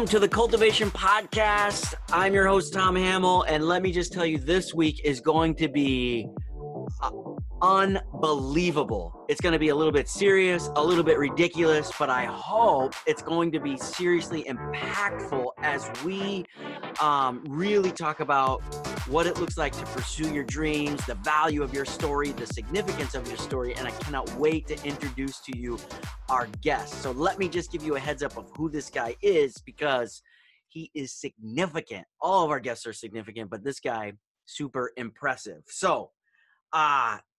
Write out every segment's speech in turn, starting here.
Welcome to the Cultivation Podcast. I'm your host, Tom Hamill, and let me just tell you, this week is going to be unbelievable. It's going to be a little bit serious, a little bit ridiculous, but I hope it's going to be seriously impactful as we really talk about what it looks like to pursue your dreams, the value of your story, the significance of your story, and I cannot wait to introduce to you our guest. So let me just give you a heads up of who this guy is, because he is significant. All of our guests are significant, but this guy, super impressive. So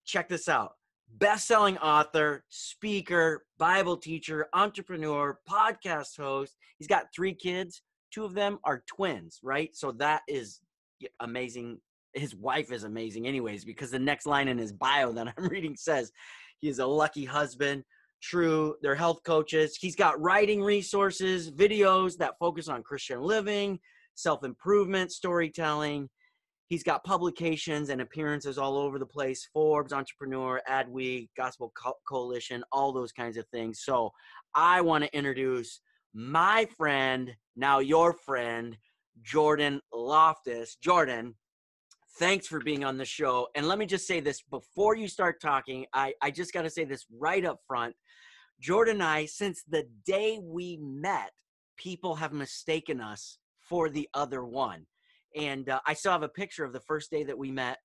check this out. Best-selling author, speaker, Bible teacher, entrepreneur, podcast host. He's got 3 kids. 2 of them are twins, right? So that is amazing. His wife is amazing anyways, because the next line in his bio that I'm reading says he is a lucky husband. True. They're health coaches. He's got writing resources, videos that focus on Christian living, self-improvement, storytelling. He's got publications and appearances all over the place: Forbes, Entrepreneur, Adweek, Gospel Coalition, all those kinds of things. So I want to introduce my friend, now your friend, Jordan Loftis. Jordan, thanks for being on the show. And let me just say this before you start talking. I just got to say this right up front. Jordan and I, since the day we met, people have mistaken us for the other one. And I still have a picture of the first day that we met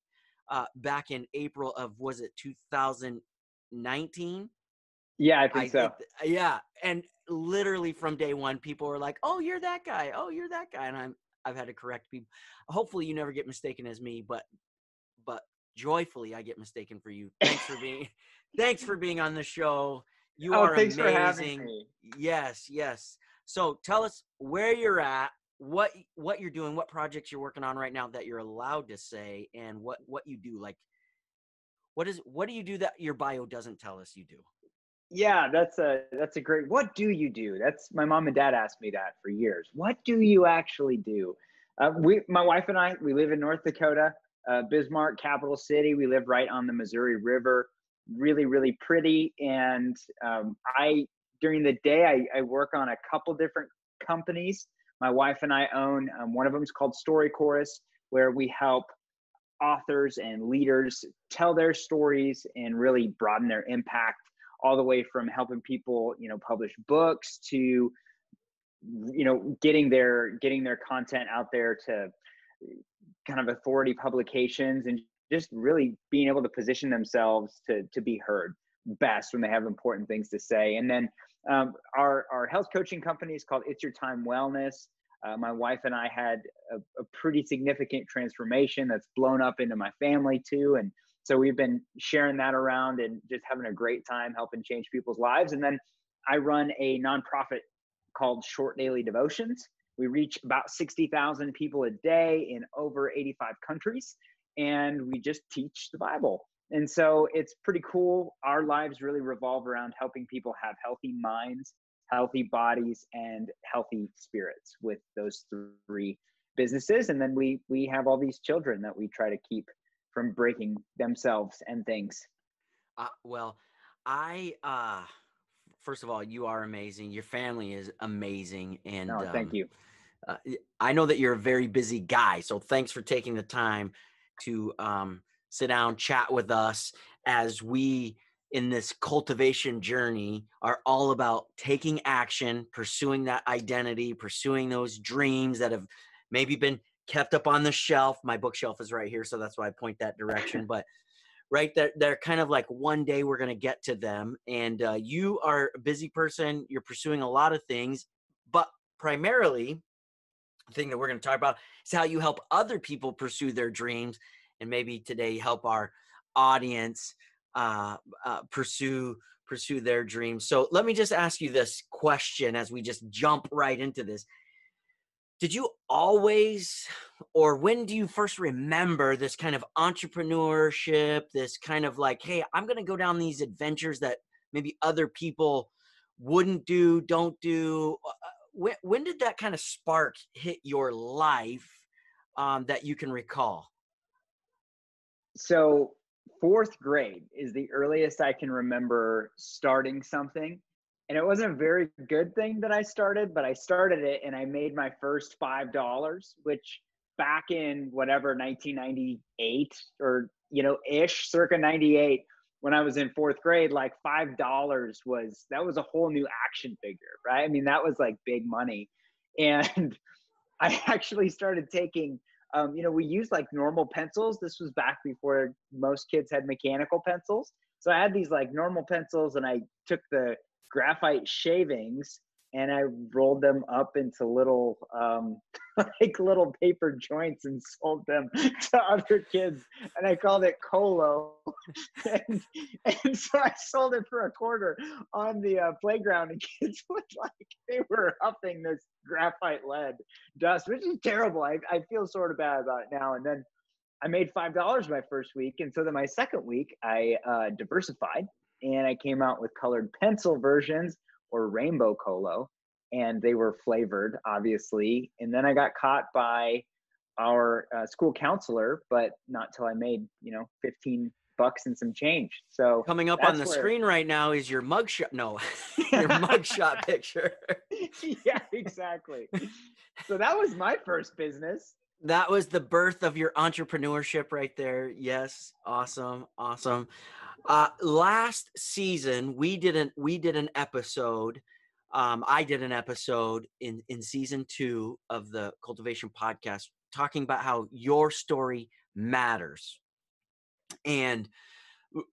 back in April of, was it 2019? Yeah, I think so. Yeah. And literally from day one, people were like, "Oh, you're that guy. Oh, you're that guy." And I've had to correct people. Hopefully you never get mistaken as me, but joyfully I get mistaken for you. Thanks for being on the show. You are thanks amazing. for having me. Yes. So tell us where you're at, what you're doing, what projects you're working on right now that you're allowed to say, and what you do. Like, what do you do that your bio doesn't tell us you do? Yeah, that's a great. What do you do? That's my mom and dad asked me that for years. What do you actually do? My wife and I, we live in North Dakota, Bismarck, capital city. We live right on the Missouri River. Really, really pretty. And during the day, I work on a couple different companies. My wife and I own one of them is called Story Chorus, where we help authors and leaders tell their stories and really broaden their impact, all the way from helping people, publish books to, getting their content out there to kind of authority publications, and just really being able to position themselves to be heard best when they have important things to say. And then our health coaching company is called It's Your Time Wellness. My wife and I had a pretty significant transformation that's blown up into my family too. And so we've been sharing that around and just having a great time helping change people's lives. And then I run a nonprofit called Short Daily Devotions. We reach about 60,000 people a day in over 85 countries, and we just teach the Bible. And so it's pretty cool. Our lives really revolve around helping people have healthy minds, healthy bodies, and healthy spirits with those 3 businesses. And then we have all these children that we try to keep from breaking themselves and things. First of all, you are amazing. Your family is amazing. And thank you. I know that you're a very busy guy, so thanks for taking the time to sit down, chat with us, as we, in this cultivation journey, are all about taking action, pursuing that identity, pursuing those dreams that have maybe been kept up on the shelf. My bookshelf is right here, so that's why I point that direction. But right, they're kind of like, one day we're going to get to them. And you are a busy person. You're pursuing a lot of things, but primarily the thing that we're going to talk about is how you help other people pursue their dreams, and maybe today help our audience pursue their dreams. So let me just ask you this question as we just jump right into this. Did you always, or when do you first remember this kind of entrepreneurship, this kind of like, hey, I'm going to go down these adventures that maybe other people wouldn't do, don't do? When did that kind of spark hit your life that you can recall? So 4th grade is the earliest I can remember starting something. And it wasn't a very good thing that I started, but I started it and I made my first $5, which back in whatever 1998 or ish, circa 98, when I was in fourth grade, like $5 was a whole new action figure, right? I mean, that was like big money. And I actually started taking, we used like normal pencils. This was back before most kids had mechanical pencils. So I had these like normal pencils, and I took the graphite shavings and I rolled them up into little, like little paper joints and sold them to other kids. And I called it Colo. and, and so I sold it for a quarter on the playground, and kids would they were huffing this graphite lead dust, which is terrible. I feel sort of bad about it now. And then I made $5 my first week. And so then my second week, I diversified and I came out with colored pencil versions or rainbow Colo. And they were flavored, obviously. And then I got caught by our school counselor, but not till I made, 15 bucks and some change. So Coming up on the screen right now is your mugshot. No, your mugshot picture. Yeah, exactly. So that was my first business. That was the birth of your entrepreneurship right there. Yes. Awesome. Awesome. Last season we did an episode. I did an episode in season 2 of the Cultivation Podcast talking about how your story matters, and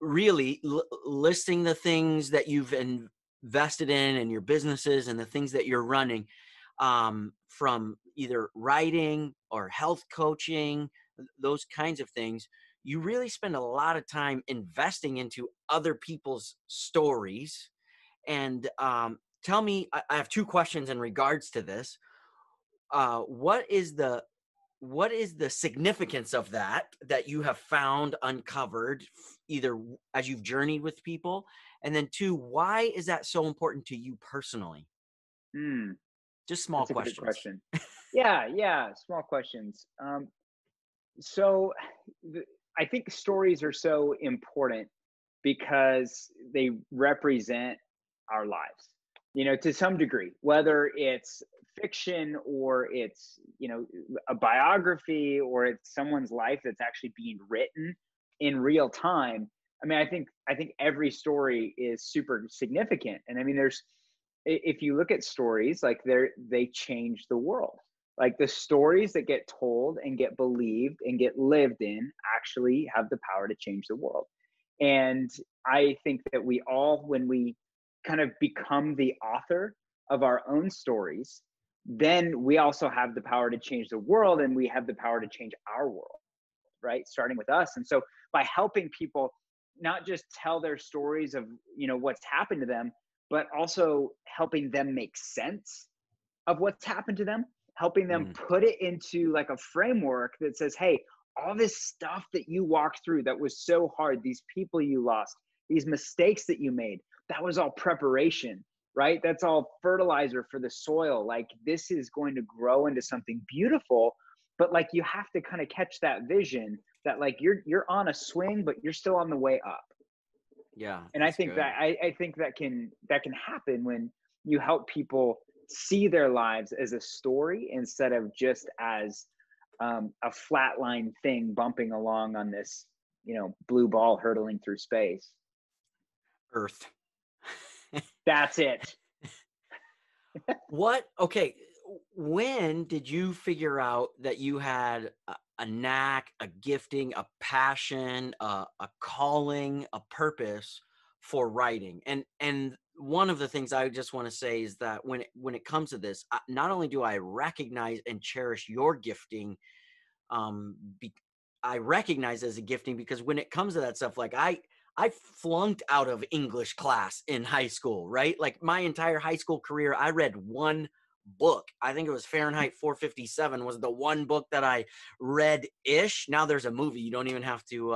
really listing the things that you've invested in and your businesses and the things that you're running, from either writing or health coaching, those kinds of things. You really spend a lot of time investing into other people's stories. And tell me, I have 2 questions in regards to this. What is the significance of that you have found, uncovered, either as you've journeyed with people? And then 2, why is that so important to you personally? Just small That's a questions. good question. Yeah, small questions. So I think stories are so important because they represent our lives, to some degree, whether it's fiction or it's, a biography or it's someone's life that's actually being written in real time. I mean, I think every story is super significant. And I mean, if you look at stories, like they change the world. Like the stories that get told and get believed and get lived in actually have the power to change the world. And I think that we all, when we kind of become the author of our own stories, then we also have the power to change the world, and we have the power to change our world, right? Starting with us. And so by helping people not just tell their stories of, what's happened to them, but also helping them make sense of what's happened to them, helping them put it into like a framework that says, hey, all this stuff that you walked through that was so hard, these people you lost, these mistakes that you made, that was all preparation, right? That's all fertilizer for the soil. Like this is going to grow into something beautiful, but like you have to kind of catch that vision that like you're on a swing, but you're still on the way up. Yeah. And I think that I think that can happen when you help people see their lives as a story instead of just as a flatline thing bumping along on this, blue ball hurtling through space. Earth. That's it. Okay. When did you figure out that you had a knack, a gifting, a passion, a calling, a purpose for writing? And one of the things I just want to say is that when it comes to this, not only do I recognize and cherish your gifting, I recognize as a gifting, because when it comes to that stuff, like I flunked out of English class in high school, right? Like my entire high school career, I read one book. I think it was Fahrenheit 457 was the one book that I read-ish. Now there's a movie. You don't even have to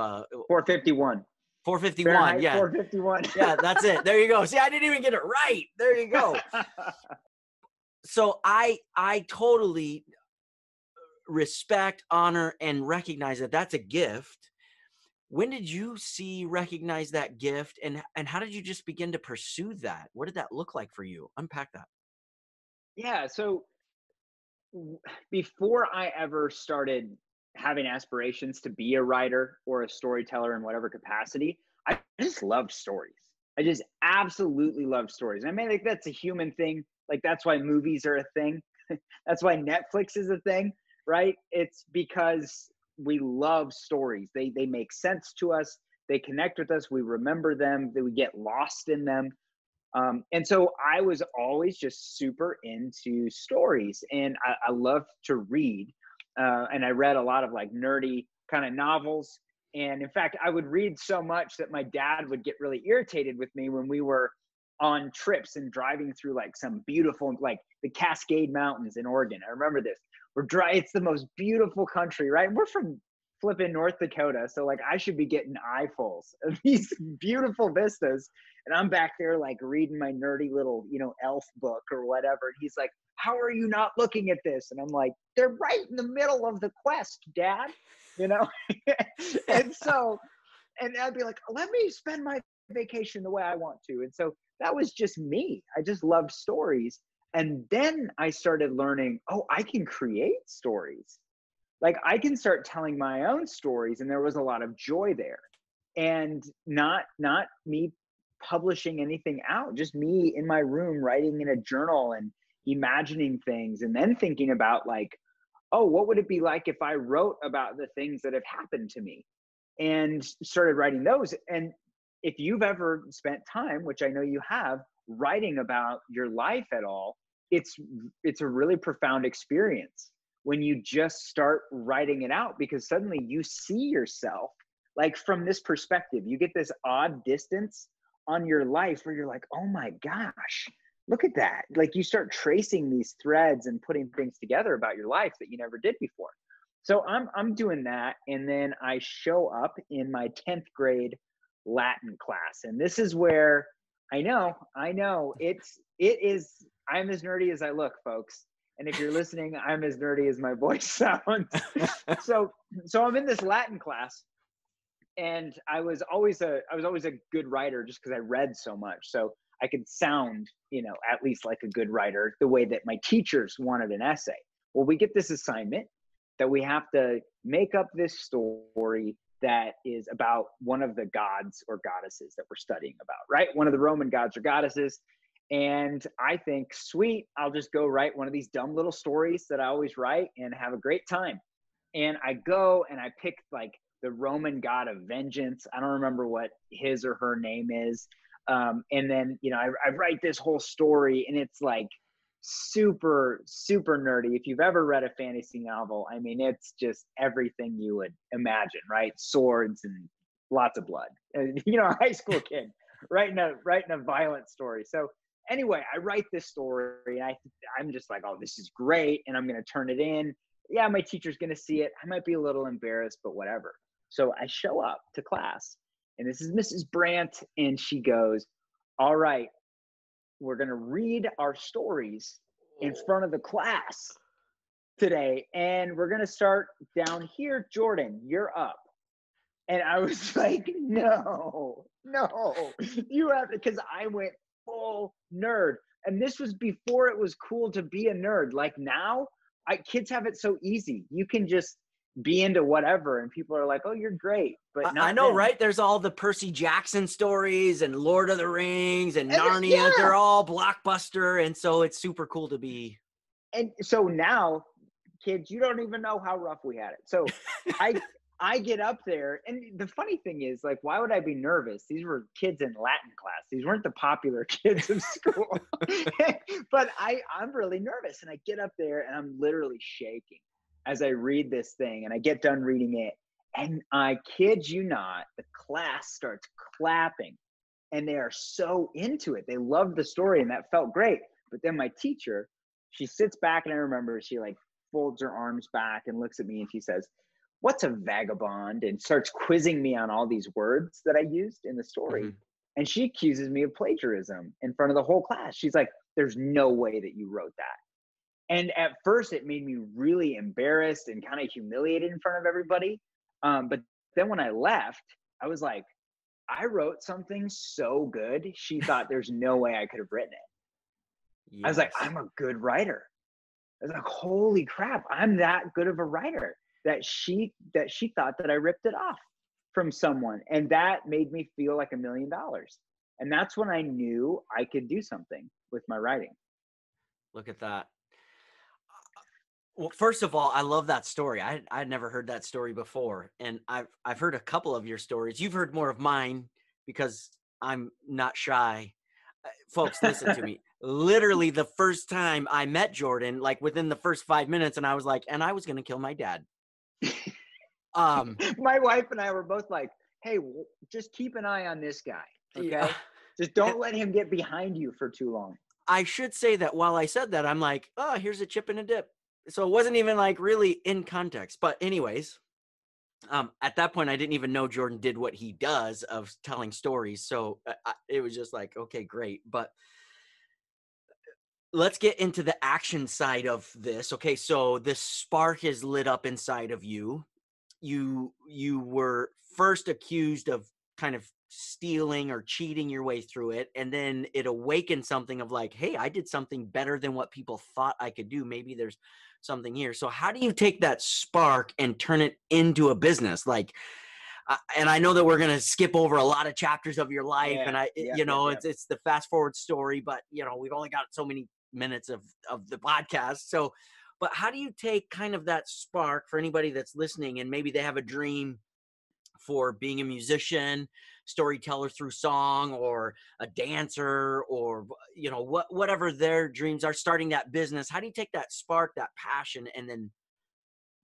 451. 451. Fahrenheit yeah. 451. Yeah, that's it. There you go. See, I didn't even get it right. There you go. So I totally respect, honor, and recognize that that's a gift. when did you recognize that gift, and how did you just begin to pursue that? What did that look like for you? Unpack that. Yeah. So before I ever started having aspirations to be a writer or a storyteller in whatever capacity, I just loved stories. I just absolutely love stories. I mean, like that's a human thing. Like that's why movies are a thing. That's why Netflix is a thing, right? It's because we love stories. They make sense to us. They connect with us. We remember them. That we get lost in them. And so I was always just super into stories, and I love to read. And I read a lot of like nerdy kind of novels. And in fact, I would read so much that my dad would get really irritated with me when we were on trips and driving through like some beautiful, like the Cascade Mountains in Oregon. I remember this. It's the most beautiful country, right? We're from flipping North Dakota. So like I should be getting eyefuls of these beautiful vistas. And I'm back there like reading my nerdy little, elf book or whatever. And he's like, how are you not looking at this? And I'm like, they're right in the middle of the quest, Dad. You know? and so, and I'd be like, let me spend my vacation the way I want to. And so that was just me. I just loved stories. And then I started learning, oh, I can create stories. Like I can start telling my own stories, and there was a lot of joy there. And not me publishing anything out, just me in my room writing in a journal and imagining things, and then thinking about like, oh, what would it be like if I wrote about the things that have happened to me, and started writing those. And if you've ever spent time, which I know you have, writing about your life at all, it's a really profound experience when you just start writing it out, because suddenly you see yourself like from this perspective. You get this odd distance on your life where you're like, oh my gosh, look at that. Like you start tracing these threads and putting things together about your life that you never did before. So I'm doing that, and then I show up in my 10th grade Latin class, and this is where I know it is. I'm as nerdy as I look, folks. And if you're listening, I'm as nerdy as my voice sounds. so I'm in this Latin class, and I was always a good writer just because I read so much. So I could sound, at least like a good writer the way that my teachers wanted an essay. Well, we get this assignment that we have to make up this story that is about one of the gods or goddesses that we're studying about, right? One of the Roman gods or goddesses. And I think, sweet, I'll just go write one of these dumb little stories that I always write and have a great time. And I go and I pick like the Roman god of vengeance. I don't remember what his or her name is. And then, I write this whole story, and it's like super, super nerdy. If you've ever read a fantasy novel, I mean, it's just everything you would imagine, right? Swords and lots of blood. A high school kid writing a violent story. So anyway, I write this story, and I'm just like, oh, this is great, and I'm going to turn it in. Yeah, my teacher's going to see it. I might be a little embarrassed, but whatever. So I show up to class, and this is Mrs. Brandt, and she goes, all right, we're going to read our stories in front of the class today, and we're going to start down here. Jordan, you're up. And I was like, no, you have to, because I went full nerd. And this was before it was cool to be a nerd. Like now, kids have it so easy. You can just be into whatever, and people are like, oh, you're great. But not I know, then. right? There's all the Percy Jackson stories and Lord of the Rings and Narnia. Yeah. They're all blockbuster. And so it's super cool to be. And so now, kids, you don't even know how rough we had it. So I get up there, and the funny thing is, like, why would I be nervous? These were kids in Latin class. These weren't the popular kids of school. But I'm really nervous, and I get up there, and I'm literally shaking as I read this thing, and I get done reading it, and I kid you not, the class starts clapping, and they are so into it. They love the story, and that felt great. But then my teacher, she sits back, and I remember she like folds her arms back and looks at me, and she says, what's a vagabond? And starts quizzing me on all these words that I used in the story. Mm-hmm. And she accuses me of plagiarism in front of the whole class. She's like, there's no way that you wrote that. And at first it made me really embarrassed and kind of humiliated in front of everybody. But then when I left, I was like, I wrote something so good. She thought there's no way I could have written it. I was like, Yes. I'm a good writer. I was like, holy crap, I'm that good of a writer that she thought that I ripped it off from someone. And that made me feel like $1,000,000. And that's when I knew I could do something with my writing. Look at that. Well, first of all, I love that story. I'd never heard that story before, and I've heard a couple of your stories. You've heard more of mine because I'm not shy. Folks, listen to me. Literally, the first time I met Jordan, like within the first 5 minutes, and I was like, and I was going to kill my dad. My wife and I were both like, hey, just keep an eye on this guy. Okay. Yeah. Just don't let him get behind you for too long. I should say that while I said that, I'm like, oh, here's a chip and a dip. So it wasn't even like really in context. But anyways, at that point, I didn't even know Jordan did what he does of telling stories. So it was just like, okay, great. But let's get into the action side of this. Okay, so this spark is lit up inside of you. You were first accused of kind of stealing or cheating your way through it, and then it awakened something of like, hey, I did something better than what people thought I could do. Maybe there's something here. So how do you take that spark and turn it into a business? Like, and I know that we're going to skip over a lot of chapters of your life, Yeah. and Yep. it's the fast forward story, but we've only got so many minutes of the podcast. So, but how do you take kind of that spark for anybody that's listening and maybe they have a dream for being a musician, storyteller through song, or a dancer, or whatever their dreams are, starting that business? How do you take that spark, that passion, and then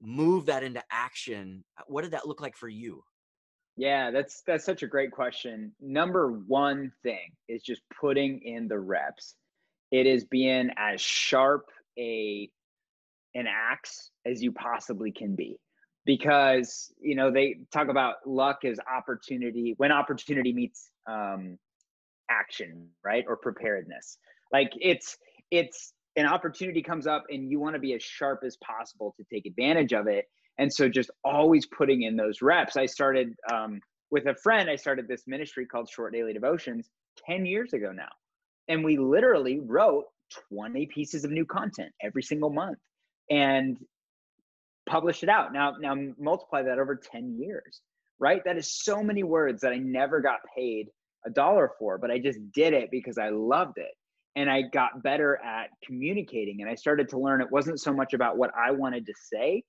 move that into action? What did that look like for you? Yeah, that's such a great question. Number one thing is just putting in the reps. It is being as sharp an axe as you possibly can be. Because they talk about luck as opportunity, when opportunity meets action, right? Or preparedness. Like it's an opportunity comes up and you want to be as sharp as possible to take advantage of it. And so just always putting in those reps. I started with a friend, I started this ministry called Short Daily Devotions 10 years ago now. And we literally wrote 20 pieces of new content every single month and published it out. Now multiply that over 10 years, right? That is so many words that I never got paid $1 for, but I just did it because I loved it. And I got better at communicating, and I started to learn it wasn't so much about what I wanted to say,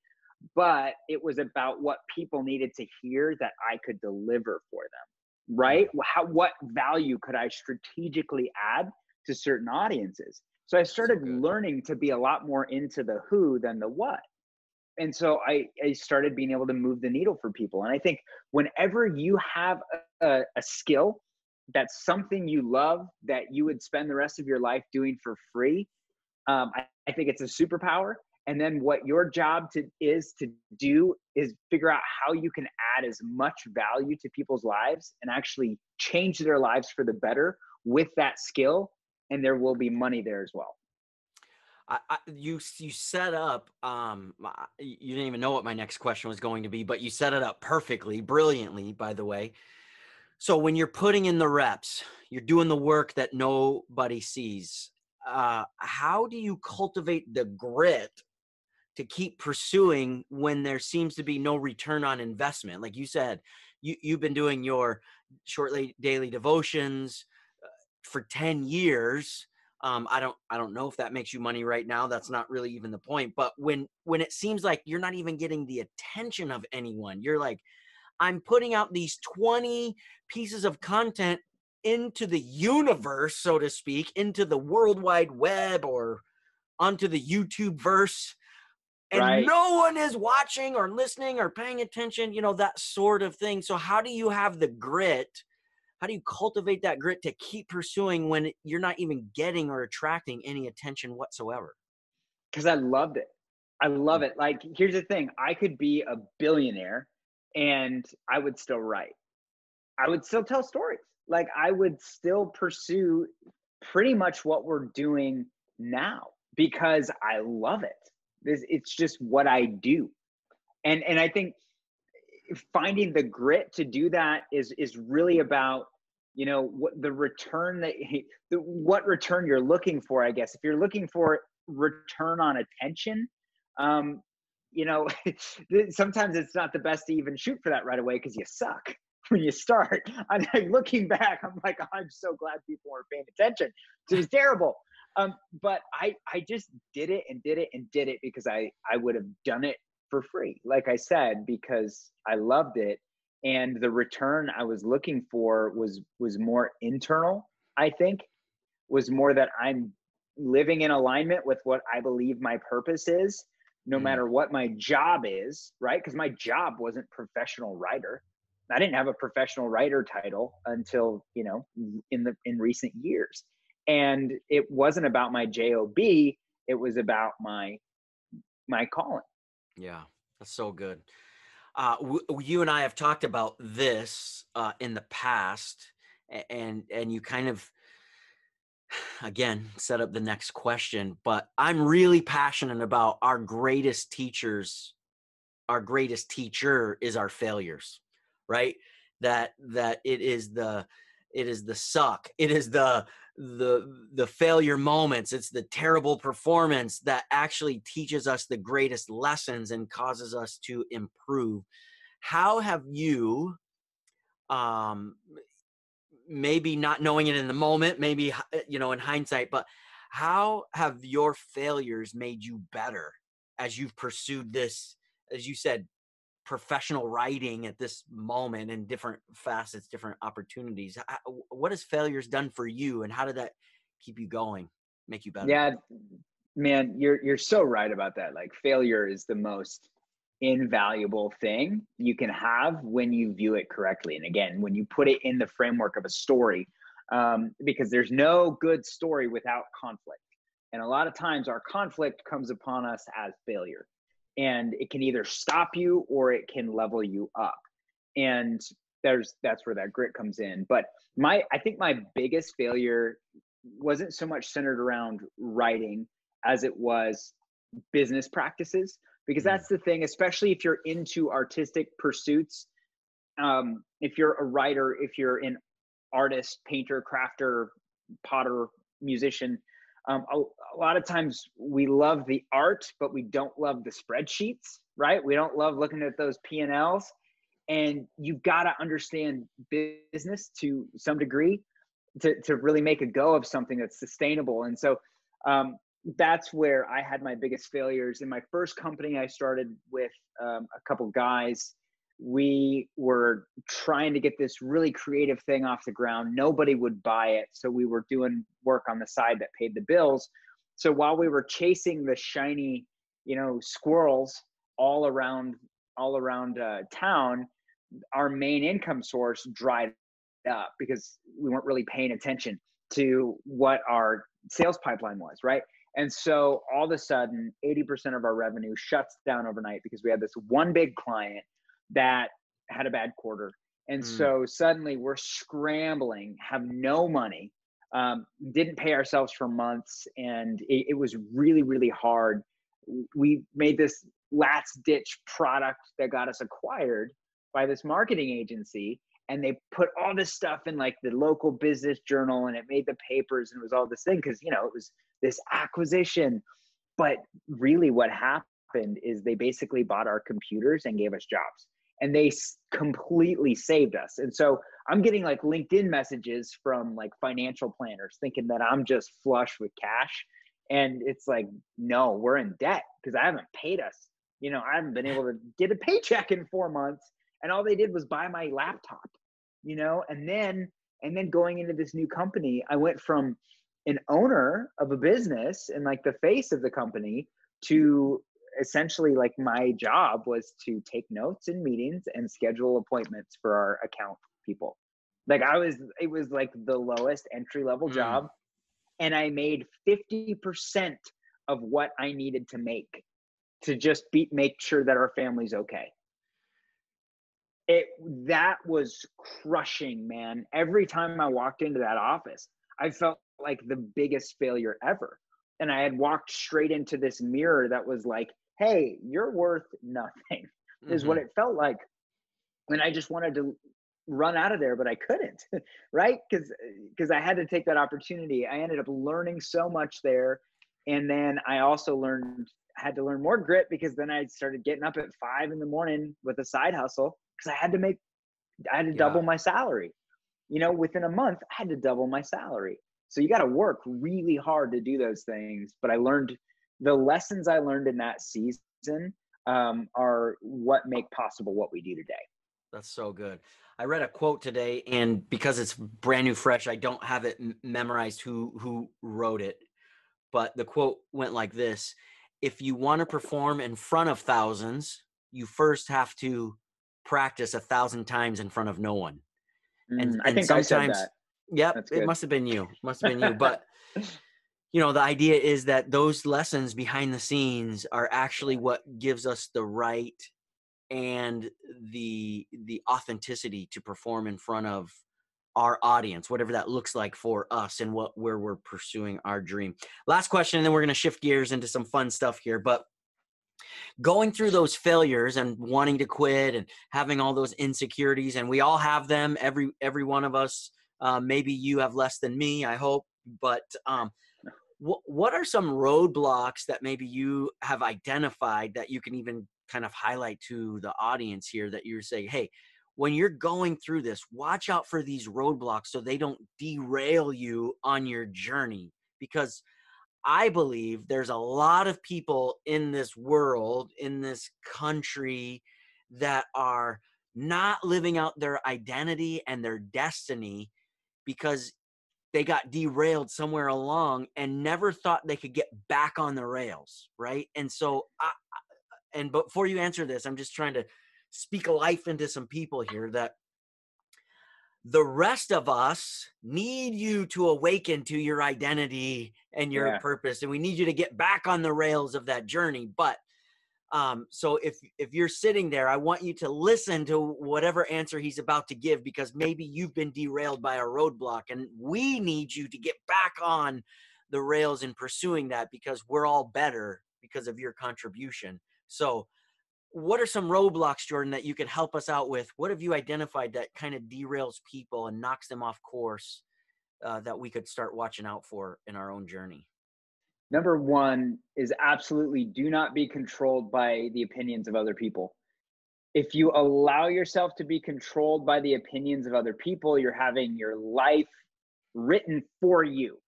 but it was about what people needed to hear that I could deliver for them, right? What value could I strategically add to certain audiences? So I started learning to be a lot more into the who than the what. And so I started being able to move the needle for people. And I think whenever you have a skill that's something you love that you would spend the rest of your life doing for free, I think it's a superpower. And then what your job is to do is figure out how you can add as much value to people's lives and actually change their lives for the better with that skill. And there will be money there as well. You set up, you didn't even know what my next question was going to be, but you set it up perfectly, brilliantly, by the way. So when you're putting in the reps, you're doing the work that nobody sees. How do you cultivate the grit to keep pursuing when there seems to be no return on investment? Like you said, you've been doing your short daily devotions for 10 years. I don't know if that makes you money right now. That's not really even the point. But when it seems like you're not even getting the attention of anyone, you're like, I'm putting out these 20 pieces of content into the universe, so to speak, into the World Wide Web or onto the YouTube verse, and right. No one is watching or listening or paying attention, that sort of thing. So how do you have the grit? How do you cultivate that grit to keep pursuing when you're not even getting or attracting any attention whatsoever? Because I loved it. I love it. Like, here's the thing. I could be a billionaire and I would still write. I would still tell stories. Like, I would still pursue pretty much what we're doing now because I love it. It's just what I do. And I think finding the grit to do that is really about, what the return what return you're looking for, I guess. If you're looking for return on attention, um, you know, sometimes it's not the best to even shoot for that right away because you suck when you start. I'm like, looking back, I'm like, I'm so glad people weren't paying attention. It was terrible. But I just did it and did it and did it because I would have done it for free, like I said, because I loved it. And the return I was looking for was more internal, I think, was more that I'm living in alignment with what I believe my purpose is, no Mm. matter what my job is, right? Because my job wasn't professional writer. I didn't have a professional writer title until, in recent years. And it wasn't about my job, it was about my calling. Yeah, that's so good. You and I have talked about this in the past, and you kind of again set up the next question. But I'm really passionate about our greatest teachers. Our greatest teacher is our failures, right? That it is the suck. It is the failure moments. It's the terrible performance that actually teaches us the greatest lessons and causes us to improve. How have you, um, maybe not knowing it in the moment, maybe, in hindsight, but how have your failures made you better as you've pursued this, as you said, professional writing at this moment in different facets, different opportunities? What has failures done for you, and how did that keep you going, make you better? Yeah, man, you're so right about that. Like, failure is the most invaluable thing you can have when you view it correctly. And again, when you put it in the framework of a story, because there's no good story without conflict. And a lot of times our conflict comes upon us as failure, and it can either stop you or it can level you up. And that's where that grit comes in. But I think my biggest failure wasn't so much centered around writing as it was business practices, because Mm, that's the thing, especially if you're into artistic pursuits. If you're a writer, if you're an artist, painter, crafter, potter, musician, a lot of times we love the art, but we don't love the spreadsheets, right? We don't love looking at those P&Ls. And you've got to understand business to some degree to really make a go of something that's sustainable. And so that's where I had my biggest failures. In my first company, I started with a couple guys. We were trying to get this really creative thing off the ground. Nobody would buy it. So we were doing work on the side that paid the bills. So while we were chasing the shiny, squirrels all around town, our main income source dried up because we weren't really paying attention to what our sales pipeline was, right? And so all of a sudden, 80% of our revenue shuts down overnight because we had this one big client that had a bad quarter. And mm, so suddenly we're scrambling, have no money, didn't pay ourselves for months. And it was really, really hard. We made this last ditch product that got us acquired by this marketing agency, and they put all this stuff in like the local business journal, and it made the papers, and it was all this thing because it was this acquisition. But really what happened is they basically bought our computers and gave us jobs, and they completely saved us. And so I'm getting like LinkedIn messages from like financial planners thinking that I'm just flush with cash, and it's like, no, we're in debt because I haven't paid us. I haven't been able to get a paycheck in 4 months, and all they did was buy my laptop. And then going into this new company, I went from an owner of a business and like the face of the company to essentially like my job was to take notes in meetings and schedule appointments for our account people. Like it was like the lowest entry level mm. job. And I made 50% of what I needed to make to just make sure that our family's okay. That was crushing, man. Every time I walked into that office, I felt like the biggest failure ever. And I had walked straight into this mirror that was like, hey, you're worth nothing, is what Hmm. it felt like. And I just wanted to run out of there, but I couldn't, right? Because I had to take that opportunity. I ended up learning so much there. And then I also had to learn more grit, because then I started getting up at 5 in the morning with a side hustle, because I had to Yeah. double my salary. Within a month, I had to double my salary. So you got to work really hard to do those things. But the lessons I learned in that season are what make possible what we do today. That's so good. I read a quote today, and because it's brand new, fresh, I don't have it memorized who wrote it. But the quote went like this: "If you want to perform in front of thousands, you first have to practice 1,000 times in front of no one." I And think I said sometimes, that. yep, That's it good. must have been you. Must have been you. But the idea is that those lessons behind the scenes are actually what gives us the right and the authenticity to perform in front of our audience, whatever that looks like for us and where we're pursuing our dream. Last question, and then we're going to shift gears into some fun stuff here. But going through those failures and wanting to quit and having all those insecurities, and we all have them, every one of us. Maybe you have less than me, I hope. But what are some roadblocks that maybe you have identified that you can even kind of highlight to the audience here, that you're saying, hey, when you're going through this, watch out for these roadblocks so they don't derail you on your journey? Because I believe there's a lot of people in this world, in this country, that are not living out their identity and their destiny because they got derailed somewhere along and never thought they could get back on the rails, right? And so, and before you answer this, I'm just trying to speak life into some people here, that the rest of us need you to awaken to your identity and your Yeah. purpose, and we need you to get back on the rails of that journey. But so if you're sitting there, I want you to listen to whatever answer he's about to give, because maybe you've been derailed by a roadblock, and we need you to get back on the rails in pursuing that, because we're all better because of your contribution. So what are some roadblocks, Jordan, that you could help us out with? What have you identified that kind of derails people and knocks them off course, that we could start watching out for in our own journey? Number one is absolutely do not be controlled by the opinions of other people. If you allow yourself to be controlled by the opinions of other people, you're having your life written for you,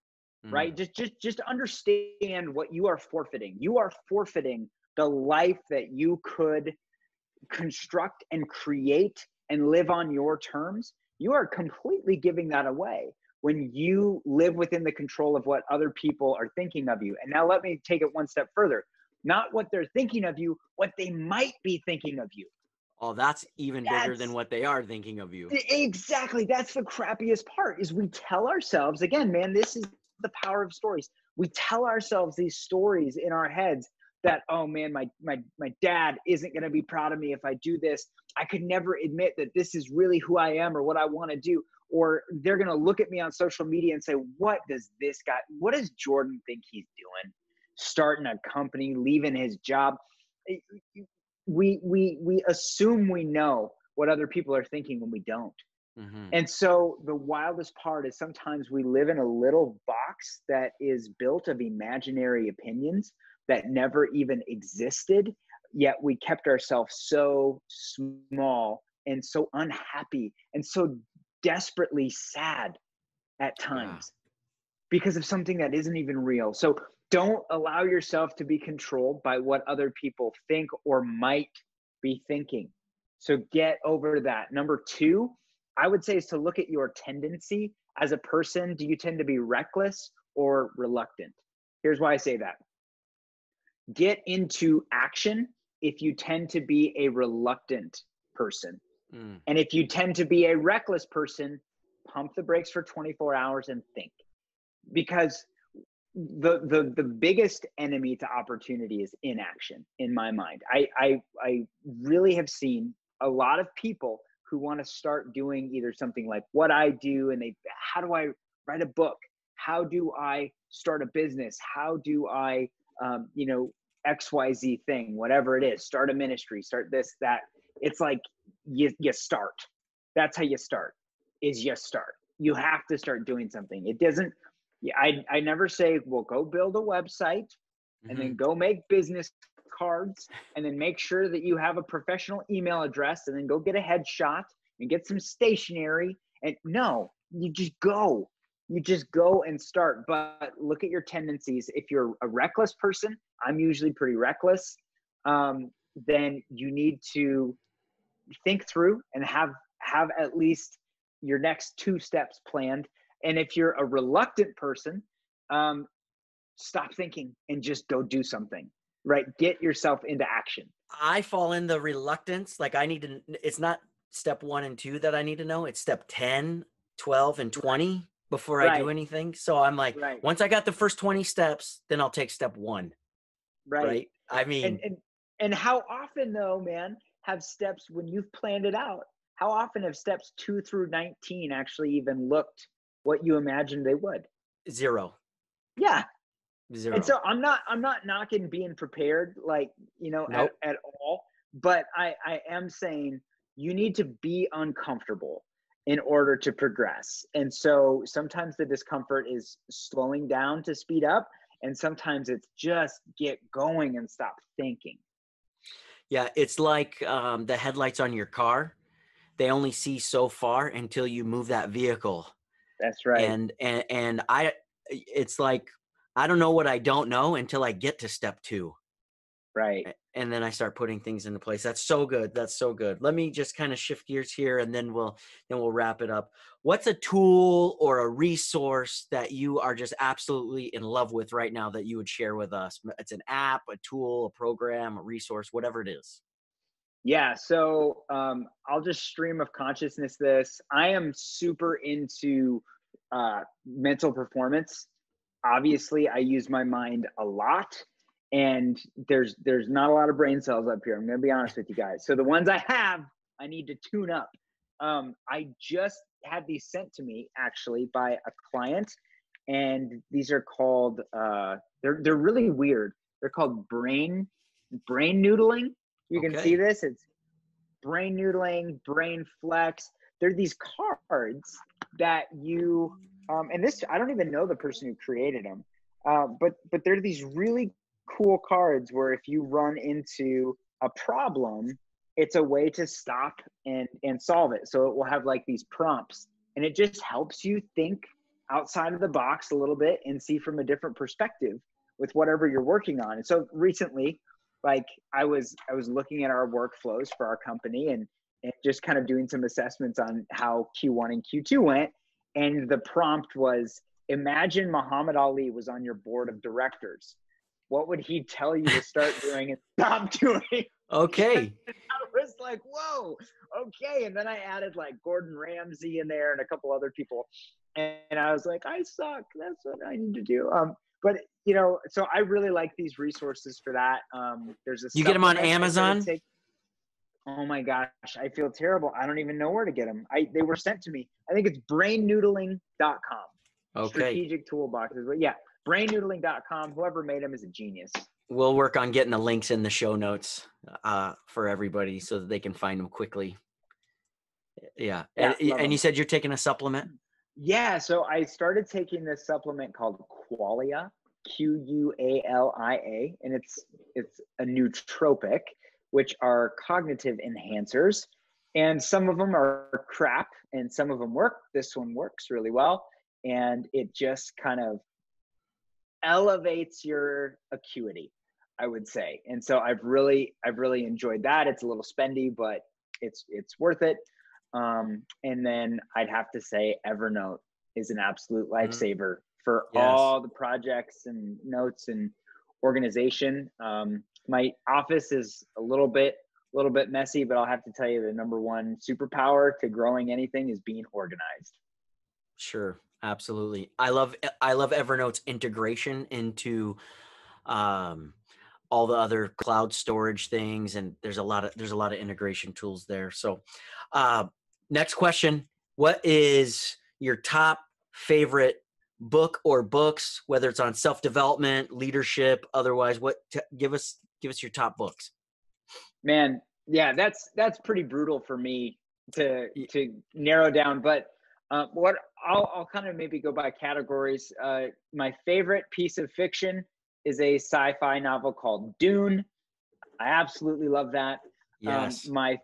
Mm, right? Just understand what you are forfeiting. You are forfeiting the life that you could construct and create and live on your terms. You are completely giving that away when you live within the control of what other people are thinking of you. And now let me take it one step further. Not what they're thinking of you, what they might be thinking of you. oh, that's even bigger than That's what they are thinking of you. exactly, that's the crappiest part, is we tell ourselves, again, man, this is the power of stories. We tell ourselves these stories in our heads that, oh man, my dad isn't going to be proud of me if I do this. I could never admit that this is really who I am or what I want to do. Or they're going to look at me on social media and say, what does Jordan think he's doing? Starting a company, leaving his job. We assume we know what other people are thinking when we don't. Mm-hmm. And so the wildest part is sometimes we live in a little box that is built of imaginary opinions that never even existed, yet we kept ourselves so small and so unhappy and so desperately sad at Yeah. times because of something that isn't even real. So don't allow yourself to be controlled by what other people think or might be thinking. So get over that. Number two, I would say, is to look at your tendency as a person. Do you tend to be reckless or reluctant? Here's why I say that. Get into action if you tend to be a reluctant person. Mm. And if you tend to be a reckless person, pump the brakes for 24 hours and think. Because the biggest enemy to opportunity is inaction in my mind. I really have seen a lot of people who want to start doing either something like what I do, and how do I write a book? How do I start a business? How do I XYZ thing, whatever it is, start a ministry, start this, that. It's like you start. That's how you start, is you start. You have to start doing something. It doesn't, I never say, well, go build a website and then go make business cards and then make sure that you have a professional email address and then go get a headshot and get some stationery. And no, you just go. You just go and start. But look at your tendencies. If you're a reckless person, I'm usually pretty reckless, then you need to think through and have at least your next 2 steps planned. And if you're a reluctant person, stop thinking and just go do something, right? Get yourself into action. I fall in the reluctance. Like, I need to, it's not step 1 and 2 that I need to know. It's step 10, 12, and 20 before I do anything. So I'm like, once I got the first 20 steps, then I'll take step 1. Right. I mean, and how often though, man, have steps, when you've planned it out, how often have steps 2 through 19 actually even looked what you imagined they would? 0. Yeah. 0. And so I'm not knocking being prepared, like, at all, but I am saying you need to be uncomfortable in order to progress. And so sometimes the discomfort is slowing down to speed up, and sometimes it's just get going and stop thinking. Yeah, it's like the headlights on your car. They only see so far until you move that vehicle. That's right. And it's like, I don't know what I don't know until I get to step 2. Right. And then I start putting things into place. That's so good. That's so good. Let me just kind of shift gears here, and then we'll wrap it up. What's a tool or a resource that you are just absolutely in love with right now that you would share with us? It's an app, a tool, a program, a resource, whatever it is. Yeah. So I'll just stream of consciousness this. I am super into mental performance. Obviously, I use my mind a lot, and there's not a lot of brain cells up here. I'm going to be honest with you guys. So the ones I have, I need to tune up. I just had these sent to me actually by a client, and these are called they're really weird. They're called brain noodling. You can see this. It's brain noodling, brain flex. They're these cards that you and this, I don't even know the person who created them, but they're these really cool cards where if you run into a problem, it's a way to stop and solve it. So it will have like these prompts, and it just helps you think outside of the box a little bit and see from a different perspective with whatever you're working on. And so recently, like I was looking at our workflows for our company and just kind of doing some assessments on how Q1 and Q2 went. And the prompt was, imagine Muhammad Ali was on your board of directors. What would he tell you to start doing and stop doing? Okay. I was like, whoa, okay. And then I added like Gordon Ramsay in there and a couple other people. And I was like, I suck. That's what I need to do. But so I really like these resources for that. There's a, you get them on Amazon? Oh my gosh, I feel terrible. I don't even know where to get them. They were sent to me. I think it's brainnoodling.com. Okay. Strategic toolboxes. But yeah, brainnoodling.com. Whoever made them is a genius. We'll work on getting the links in the show notes for everybody so that they can find them quickly. Yeah. And you said you're taking a supplement? Yeah. So I started taking this supplement called Qualia, Qualia, and it's a nootropic, which are cognitive enhancers. And some of them are crap and some of them work. This one works really well. And it just kind of elevates your acuity, I would say. And so I've really enjoyed that. It's a little spendy, but it's worth it. And then I'd have to say Evernote is an absolute lifesaver for all the projects and notes and organization. My office is a little bit messy, but I'll have to tell you the number one superpower to growing anything is being organized. Sure. Absolutely. I love Evernote's integration into all the other cloud storage things. And there's a lot of integration tools there. So next question, what is your top favorite book or books, whether it's on self-development, leadership, otherwise? Give us your top books. Man, Yeah, that's pretty brutal for me to Y- narrow down. But what I'll kind of maybe go by categories. My favorite piece of fiction is a sci-fi novel called Dune. I absolutely love that. Yes. My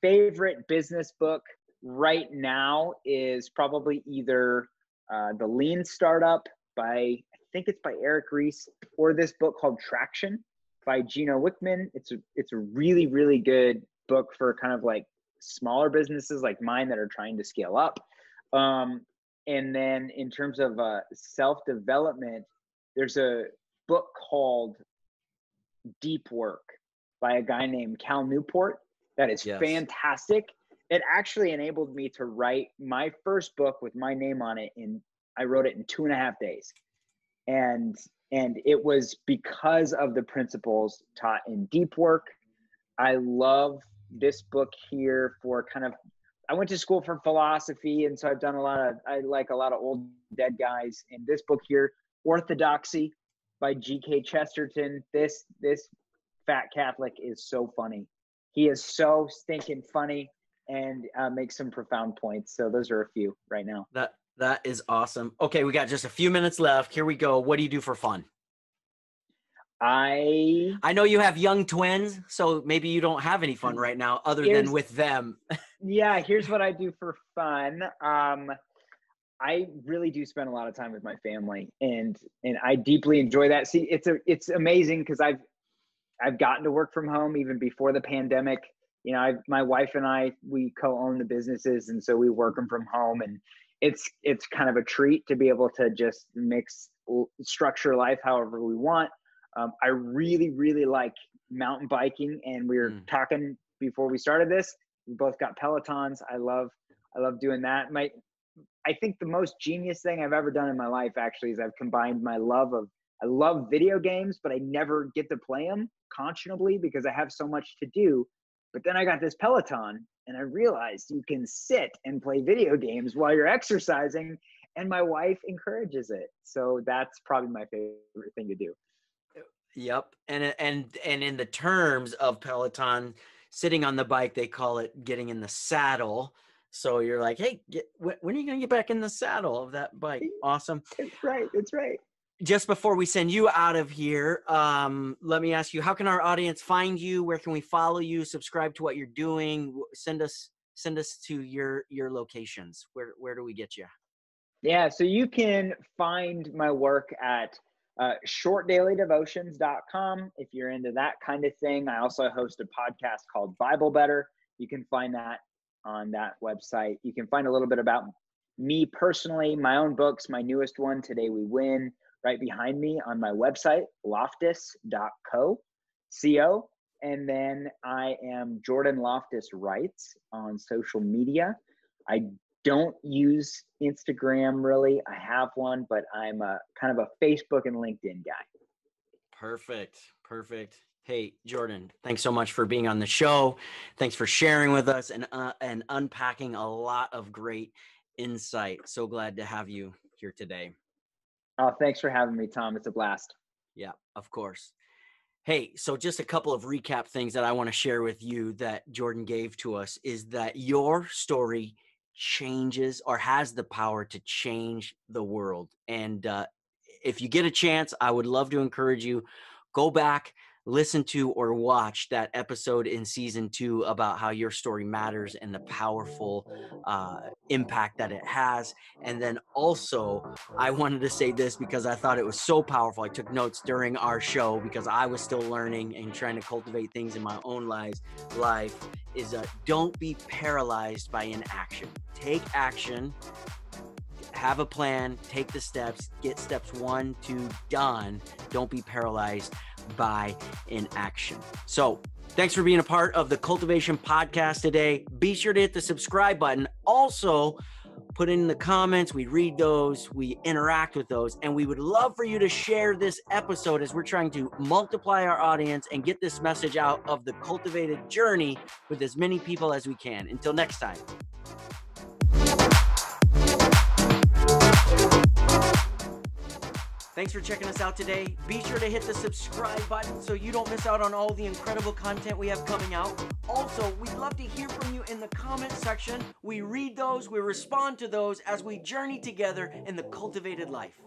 favorite business book right now is probably either The Lean Startup by, I think it's by Eric Ries, or this book called Traction by Gino Wickman. It's a really, really good book for kind of like smaller businesses like mine that are trying to scale up. And then in terms of self-development, there's a book called Deep Work by a guy named Cal Newport that is Yes. fantastic. It actually enabled me to write my first book with my name on it I wrote it in 2.5 days. And it was because of the principles taught in Deep Work. I love this book here for kind of, I went to school for philosophy, and so I like a lot of old dead guys. In this book here, Orthodoxy by G.K. Chesterton. This fat Catholic is so funny. He is so stinking funny, and makes some profound points. So those are a few right now. That is awesome. Okay, we got just a few minutes left. Here we go. What do you do for fun? I I know you have young twins, so maybe you don't have any fun right now other than here's with them. yeah, here's what I do for fun. I really do spend a lot of time with my family, and I deeply enjoy that. See, it's amazing because I've gotten to work from home even before the pandemic. You know, my wife and we co-own the businesses, and so we work them from home, and it's kind of a treat to be able to just structure life however we want. I really, really like mountain biking, and we were talking before we started this. We both got Pelotons. I love doing that. I think the most genius thing I've ever done in my life actually is I've combined I love video games, but I never get to play them conscionably because I have so much to do. But then I got this Peloton, and I realized you can sit and play video games while you're exercising, and my wife encourages it. So that's probably my favorite thing to do. Yep. And in the terms of Peloton, sitting on the bike, they call it getting in the saddle. So you're like, hey, when are you going to get back in the saddle of that bike? Awesome. It's right. It's right. Just before we send you out of here, let me ask you, how can our audience find you? Where can we follow you? Subscribe to what you're doing? Send us to your locations. Where do we get you? Yeah, so you can find my work at shortdailydevotions.com if you're into that kind of thing. I also host a podcast called Bible Better. You can find that on that website. You can find a little bit about me personally, my own books, my newest one, Today We Win, right behind me on my website, loftis.co. And then I am Jordan Loftis Writes on social media. I don't use Instagram really. I have one, but I'm a kind of a Facebook and LinkedIn guy. Perfect. Hey, Jordan, thanks so much for being on the show. Thanks for sharing with us and unpacking a lot of great insight. So glad to have you here today. Oh, thanks for having me, Tom. It's a blast. Yeah, of course. Hey, so just a couple of recap things that I want to share with you that Jordan gave to us is that your story changes or has the power to change the world. And if you get a chance, I would love to encourage you, go back, listen to or watch that episode in season 2 about how your story matters and the powerful impact that it has. And then also, I wanted to say this because I thought it was so powerful. I took notes during our show because I was still learning and trying to cultivate things in my own life is don't be paralyzed by inaction. Take action. Have a plan, take the steps, get steps 1, 2 done. Don't be paralyzed by inaction. So thanks for being a part of the Cultivation Podcast today. Be sure to hit the subscribe button. Also, put in the comments. We read those, we interact with those, and we would love for you to share this episode as we're trying to multiply our audience and get this message out of the cultivated journey with as many people as we can. Until next time. Thanks for checking us out today. Be sure to hit the subscribe button so you don't miss out on all the incredible content we have coming out. Also, we'd love to hear from you in the comment section. We read those, we respond to those as we journey together in the cultivated life.